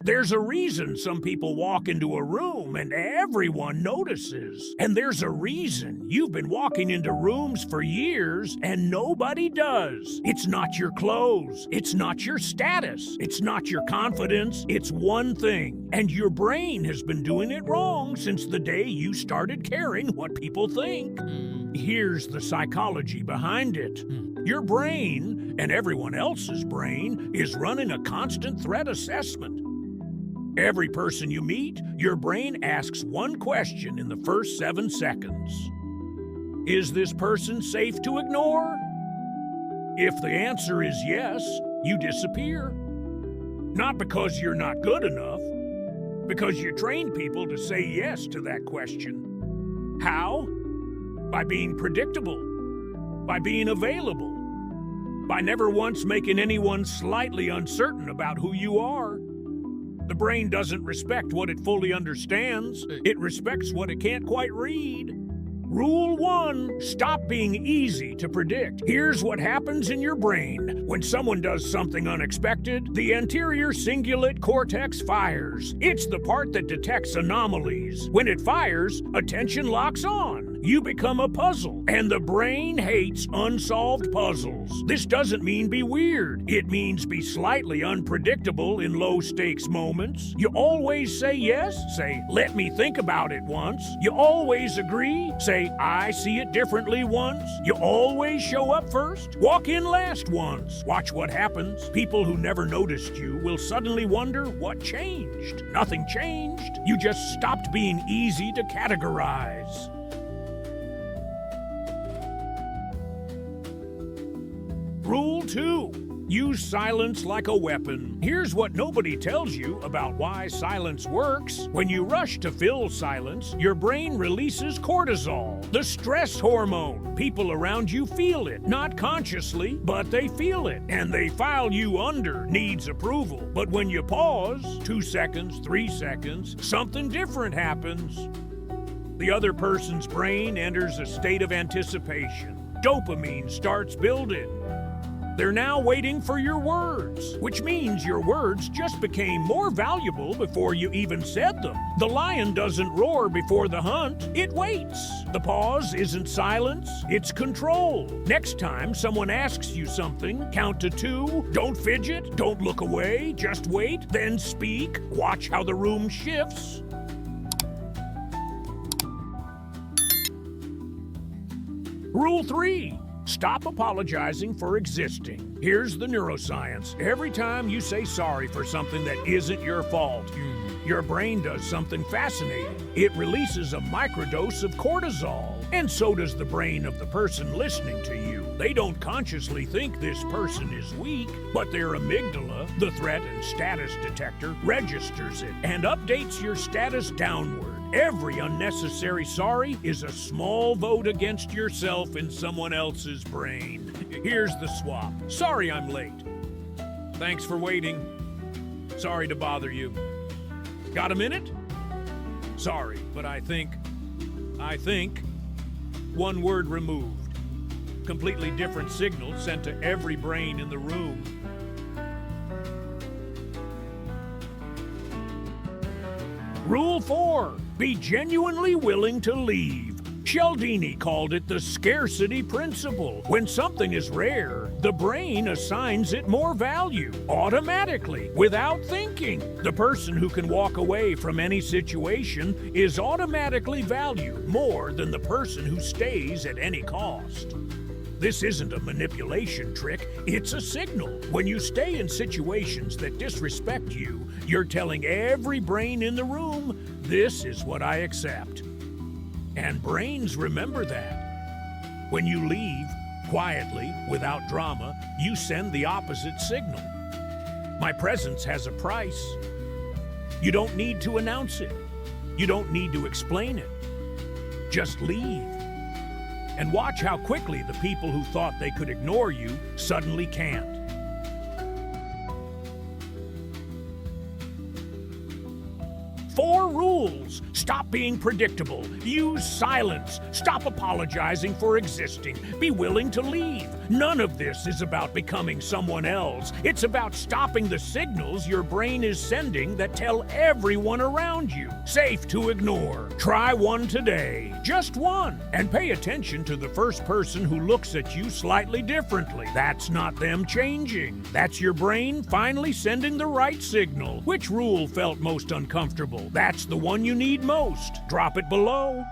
There's a reason some people walk into a room and everyone notices. And there's a reason you've been walking into rooms for years and nobody does. It's not your clothes. It's not your status. It's not your confidence. It's one thing. And your brain has been doing it wrong since the day you started caring what people think. Here's the psychology behind it. Your brain, and everyone else's brain, is running a constant threat assessment. Every person you meet, your brain asks one question in the first 7 seconds. Is this person safe to ignore? If the answer is yes, you disappear. Not because you're not good enough, because you train people to say yes to that question. How? By being predictable, by being available, by never once making anyone slightly uncertain about who you are. The brain doesn't respect what it fully understands. It respects what it can't quite read. Rule 1, stop being easy to predict. Here's what happens in your brain. When someone does something unexpected, the anterior cingulate cortex fires. It's the part that detects anomalies. When it fires, attention locks on. You become a puzzle, and the brain hates unsolved puzzles. This doesn't mean be weird. It means be slightly unpredictable in low-stakes moments. You always say yes. Say, let me think about it once. You always agree. Say, I see it differently once. You always show up first. Walk in last once. Watch what happens. People who never noticed you will suddenly wonder what changed. Nothing changed. You just stopped being easy to categorize. Rule 2. Use silence like a weapon. Here's what nobody tells you about why silence works. When you rush to fill silence, your brain releases cortisol, the stress hormone. People around you feel it, not consciously, but they feel it. And they file you under needs approval. But when you pause, 2 seconds, 3 seconds, something different happens. The other person's brain enters a state of anticipation. Dopamine starts building. They're now waiting for your words, which means your words just became more valuable before you even said them. The lion doesn't roar before the hunt, it waits. The pause isn't silence, it's control. Next time someone asks you something, count to 2, don't fidget, don't look away, just wait, then speak. Watch how the room shifts. Rule 3. Stop apologizing for existing. Here's the neuroscience. Every time you say sorry for something that isn't your fault, your brain does something fascinating. It releases a microdose of cortisol, and so does the brain of the person listening to you. They don't consciously think this person is weak, but their amygdala, the threat and status detector, registers it and updates your status downward. Every unnecessary sorry is a small vote against yourself in someone else's brain. Here's the swap. Sorry I'm late. Thanks for waiting. Sorry to bother you. Got a minute? Sorry, but I think, one word removed. Completely different signal sent to every brain in the room. Rule 4. Be genuinely willing to leave. Cialdini called it the scarcity principle. When something is rare, the brain assigns it more value, automatically, without thinking. The person who can walk away from any situation is automatically valued more than the person who stays at any cost. This isn't a manipulation trick, it's a signal. When you stay in situations that disrespect you, you're telling every brain in the room, this is what I accept. And brains remember that. When you leave, quietly, without drama, you send the opposite signal. My presence has a price. You don't need to announce it. You don't need to explain it. Just leave. And watch how quickly the people who thought they could ignore you suddenly can't. Four rules. Stop being predictable. Use silence. Stop apologizing for existing. Be willing to leave. None of this is about becoming someone else. It's about stopping the signals your brain is sending that tell everyone around you. Safe to ignore. Try one today. Just one. And pay attention to the first person who looks at you slightly differently. That's not them changing. That's your brain finally sending the right signal. Which rule felt most uncomfortable? That's the one you need most. Drop it below.